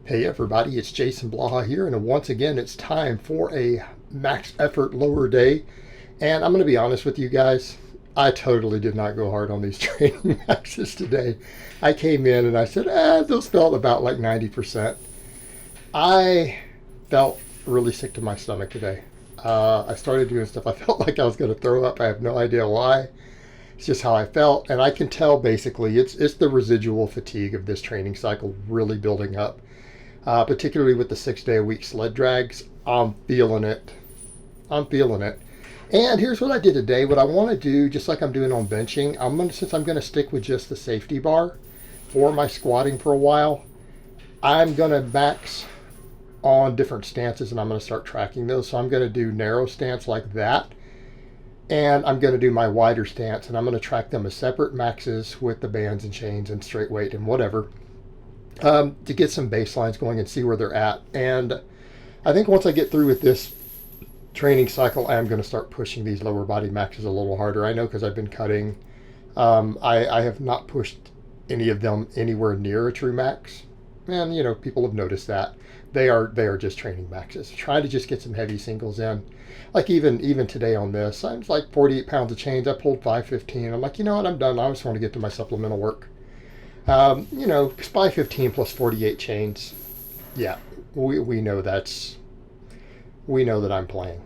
Hey everybody, it's Jason Blaha here, and once again it's time for a max effort lower day. And I'm going to be honest with you guys, I totally did not go hard on these training maxes today. I came in and I said, those felt about like 90%. I felt really sick to my stomach today. I started doing stuff I felt like I was going to throw up. I have no idea why. It's just how I felt, and I can tell basically it's the residual fatigue of this training cycle really building up. Particularly with the 6-day-a-week sled drags. I'm feeling it. And here's what I did today. What I want to do, just like I'm doing on benching, since I'm going to stick with just the safety bar for my squatting for a while, I'm going to max on different stances, and I'm going to start tracking those. So I'm going to do narrow stance like that, and I'm going to do my wider stance, and I'm going to track them as separate maxes with the bands and chains and straight weight and whatever. To get some baselines going and see where they're at. And I think once I get through with this training cycle, I am going to start pushing these lower body maxes a little harder. I know because I've been cutting. I have not pushed any of them anywhere near a true max. And, you know, people have noticed that. They are just training maxes. Trying to just get some heavy singles in. Like even today on this, I was like 48 pounds of chains. I pulled 515. I'm like, you know what, I'm done. I just want to get to my supplemental work. SPY 15 plus 48 chains. Yeah, we know that I'm playing.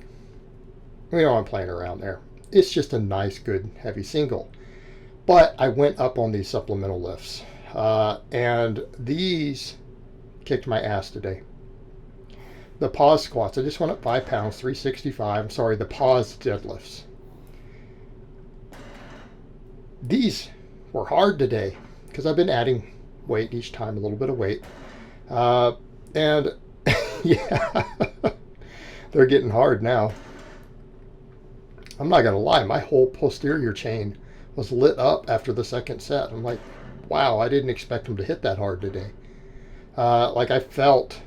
We know I'm playing around there. It's just a nice, good, heavy single. But I went up on these supplemental lifts. And these kicked my ass today. The pause squats, I just went up 5 pounds, 365. I'm sorry, the pause deadlifts. These were hard today, because I've been adding weight each time, a little bit of weight. And yeah, they're getting hard now. I'm not going to lie, my whole posterior chain was lit up after the second set. I'm like, wow, I didn't expect them to hit that hard today. I felt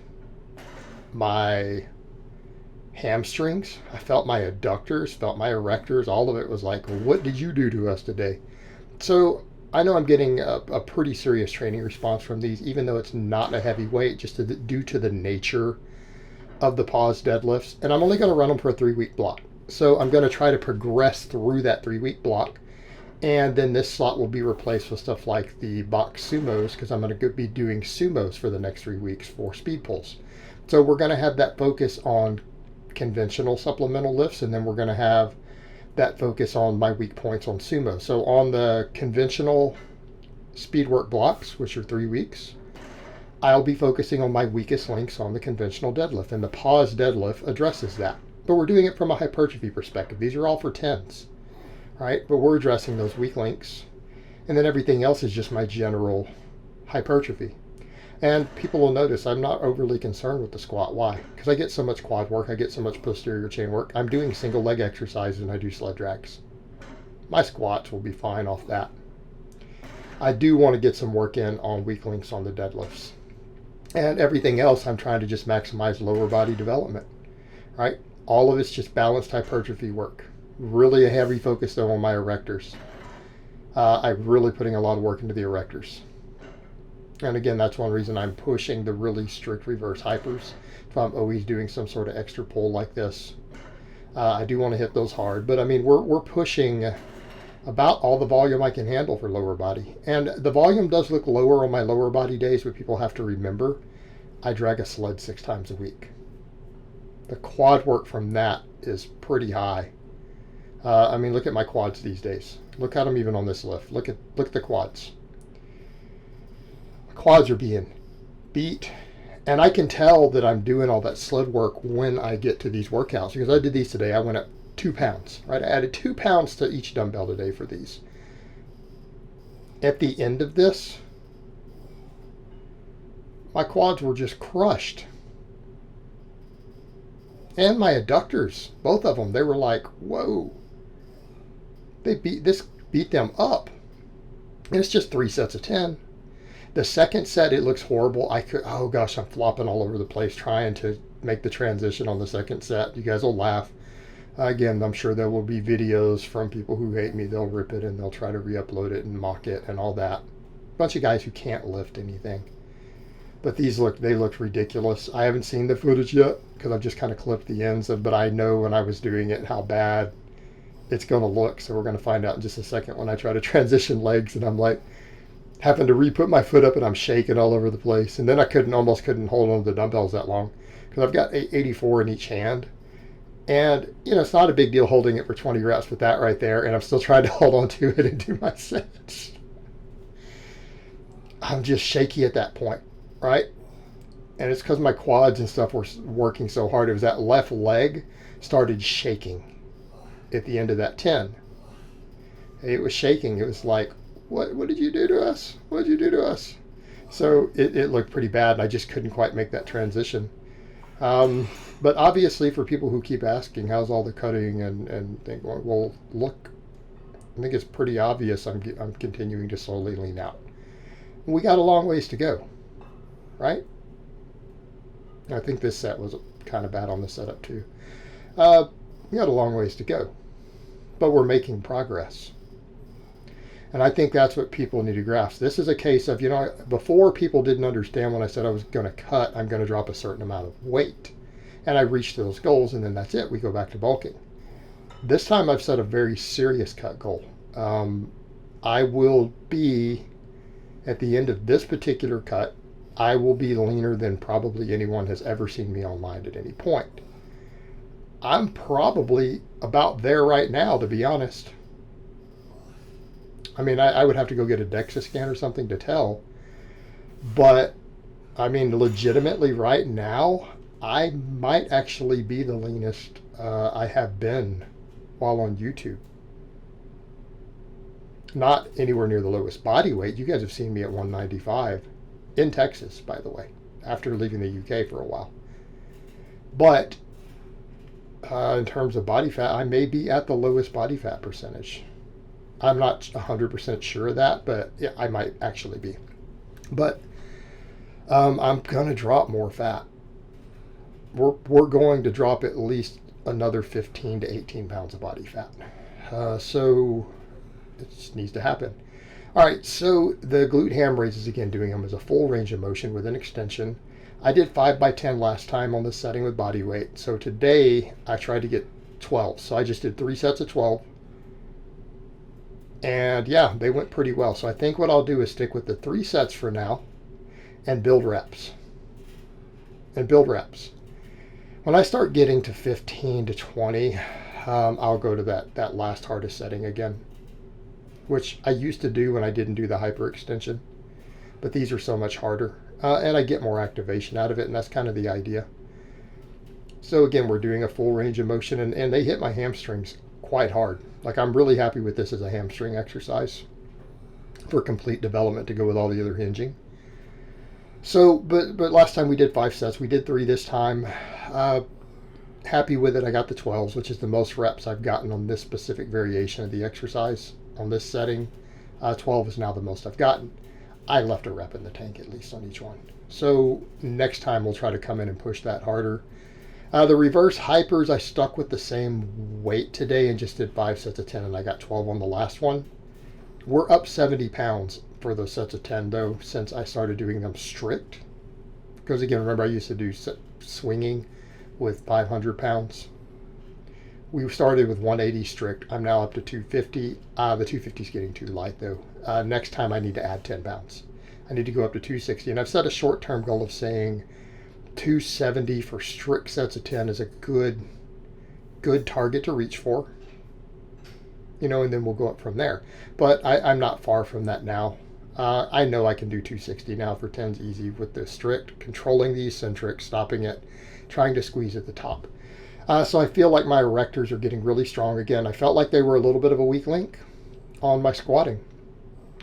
my hamstrings, I felt my adductors, felt my erectors, all of it was like, what did you do to us today? So I know I'm getting a pretty serious training response from these, even though it's not a heavy weight, just due to the nature of the pause deadlifts. And I'm only going to run them for a 3-week block. So I'm going to try to progress through that 3-week block. And then this slot will be replaced with stuff like the box sumos, because I'm going to be doing sumos for the next 3 weeks for speed pulls. So we're going to have that focus on conventional supplemental lifts, and then we're going to have that focus on my weak points on sumo. So on the conventional speed work blocks, which are 3 weeks, I'll be focusing on my weakest links on the conventional deadlift, and the pause deadlift addresses that. But we're doing it from a hypertrophy perspective. These are all for 10s, right? But we're addressing those weak links, and then everything else is just my general hypertrophy. And people will notice I'm not overly concerned with the squat. Why? Because I get so much quad work, I get so much posterior chain work. I'm doing single leg exercises and I do sled drags. My squats will be fine off that. I do want to get some work in on weak links on the deadlifts. And everything else, I'm trying to just maximize lower body development, right? All of it's just balanced hypertrophy work. Really a heavy focus though on my erectors. I'm really putting a lot of work into the erectors. And again, that's one reason I'm pushing the really strict reverse hypers. If I'm always doing some sort of extra pull like this, I do want to hit those hard. But I mean, we're pushing about all the volume I can handle for lower body. And the volume does look lower on my lower body days, but people have to remember, I drag a sled 6 times a week. The quad work from that is pretty high. I mean, look at my quads these days. Look at them even on this lift. Look at the quads. Quads are being beat, and I can tell that I'm doing all that sled work when I get to these workouts, because I did these today. I went up 2 pounds, right? I added 2 pounds to each dumbbell today for these. At the end of this, my quads were just crushed, and my adductors, both of them, they were like, whoa. They beat them up, and it's just 3 sets of 10. The second set, it looks horrible. Oh gosh, I'm flopping all over the place trying to make the transition on the second set. You guys will laugh. Again, I'm sure there will be videos from people who hate me. They'll rip it and they'll try to re-upload it and mock it and all that. Bunch of guys who can't lift anything. But they looked ridiculous. I haven't seen the footage yet because I've just kind of clipped the ends of, but I know when I was doing it how bad it's going to look. So we're going to find out in just a second when I try to transition legs, and I'm like having to re-put my foot up and I'm shaking all over the place. And then I almost couldn't hold on to the dumbbells that long because I've got 84 in each hand. And, it's not a big deal holding it for 20 reps with that right there. And I'm still trying to hold on to it and do my sets. I'm just shaky at that point, right? And it's because my quads and stuff were working so hard. It was that left leg started shaking at the end of that 10. It was shaking. It was like, what did you do to us? What did you do to us? So it looked pretty bad. And I just couldn't quite make that transition. But obviously for people who keep asking, how's all the cutting and think, well, look, I think it's pretty obvious I'm continuing to slowly lean out. We got a long ways to go, right? I think this set was kind of bad on the setup too. We got a long ways to go, but we're making progress. And I think that's what people need to grasp. This is a case of, before people didn't understand when I said I was going to cut, I'm going to drop a certain amount of weight. And I reached those goals, and then that's it. We go back to bulking. This time I've set a very serious cut goal. I will be, at the end of this particular cut, I will be leaner than probably anyone has ever seen me online at any point. I'm probably about there right now, to be honest. I mean, I would have to go get a DEXA scan or something to tell. But, I mean, legitimately right now, I might actually be the leanest I have been while on YouTube. Not anywhere near the lowest body weight. You guys have seen me at 195 in Texas, by the way, after leaving the UK for a while. But in terms of body fat, I may be at the lowest body fat percentage. I'm not 100% sure of that, but yeah, I might actually be. But I'm going to drop more fat. We're going to drop at least another 15 to 18 pounds of body fat. So it just needs to happen. All right, so the glute ham raises, again, doing them as a full range of motion with an extension. I did 5x10 last time on this setting with body weight. So today I tried to get 12. So I just did 3 sets of 12. And yeah, they went pretty well. So I think what I'll do is stick with the 3 sets for now and build reps. When I start getting to 15 to 20, I'll go to that last hardest setting again, which I used to do when I didn't do the hyperextension. But these are so much harder. And I get more activation out of it, and that's kind of the idea. So again, we're doing a full range of motion, and they hit my hamstrings quite hard. Like, I'm really happy with this as a hamstring exercise for complete development to go with all the other hinging. So, but last time we did 5 sets. We did 3 this time. Happy with it. I got the 12s, which is the most reps I've gotten on this specific variation of the exercise on this setting. 12 is now the most I've gotten. I left a rep in the tank at least on each one. So next time we'll try to come in and push that harder. The reverse hypers, I stuck with the same weight today and just did 5 sets of 10, and I got 12 on the last one. We're up 70 pounds for those sets of 10 though, since I started doing them strict. Because again, remember I used to do swinging with 500 pounds. We started with 180 strict. I'm now up to 250. The 250 is getting too light though. Next time I need to add 10 pounds. I need to go up to 260. And I've set a short-term goal of saying 270 for strict sets of 10 is a good target to reach for. And then we'll go up from there. But I'm not far from that now. I know I can do 260 now for 10s easy with the strict, controlling the eccentric, stopping it, trying to squeeze at the top. So I feel like my erectors are getting really strong again. I felt like they were a little bit of a weak link on my squatting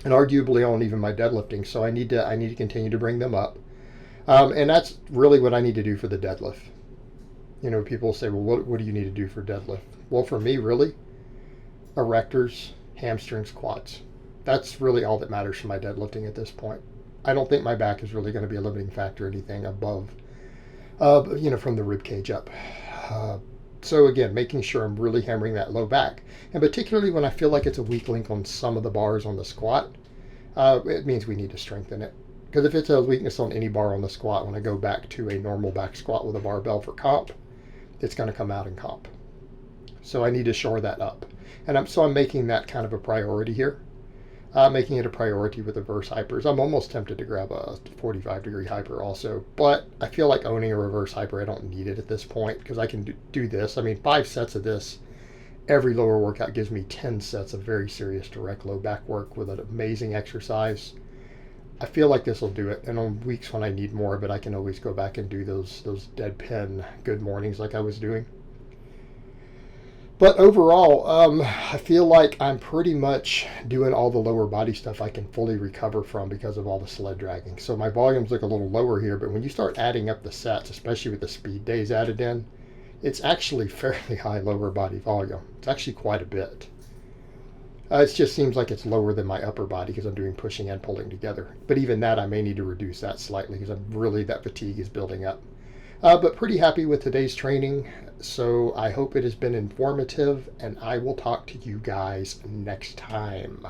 and arguably on even my deadlifting. So I need to continue to bring them up. And that's really what I need to do for the deadlift. People say, well, what do you need to do for deadlift? Well, for me, really, erectors, hamstrings, quads. That's really all that matters for my deadlifting at this point. I don't think my back is really going to be a limiting factor or anything above, from the rib cage up. So again, making sure I'm really hammering that low back. And particularly when I feel like it's a weak link on some of the bars on the squat, it means we need to strengthen it. Because if it's a weakness on any bar on the squat, when I go back to a normal back squat with a barbell for comp, it's going to come out in comp. So I need to shore that up. And I'm making that kind of a priority here. Making it a priority with reverse hypers. I'm almost tempted to grab a 45-degree hyper also, but I feel like owning a reverse hyper, I don't need it at this point because I can do this. I mean, 5 sets of this. Every lower workout gives me 10 sets of very serious direct low back work with an amazing exercise. I feel like this will do it. And on weeks when I need more of it, I can always go back and do those dead pen good mornings like I was doing. But overall, I feel like I'm pretty much doing all the lower body stuff I can fully recover from because of all the sled dragging. So my volumes look a little lower here, but when you start adding up the sets, especially with the speed days added in, it's actually fairly high lower body volume. It's actually quite a bit. It just seems like it's lower than my upper body because I'm doing pushing and pulling together. But even that, I may need to reduce that slightly because that fatigue is building up. But pretty happy with today's training. So I hope it has been informative, and I will talk to you guys next time.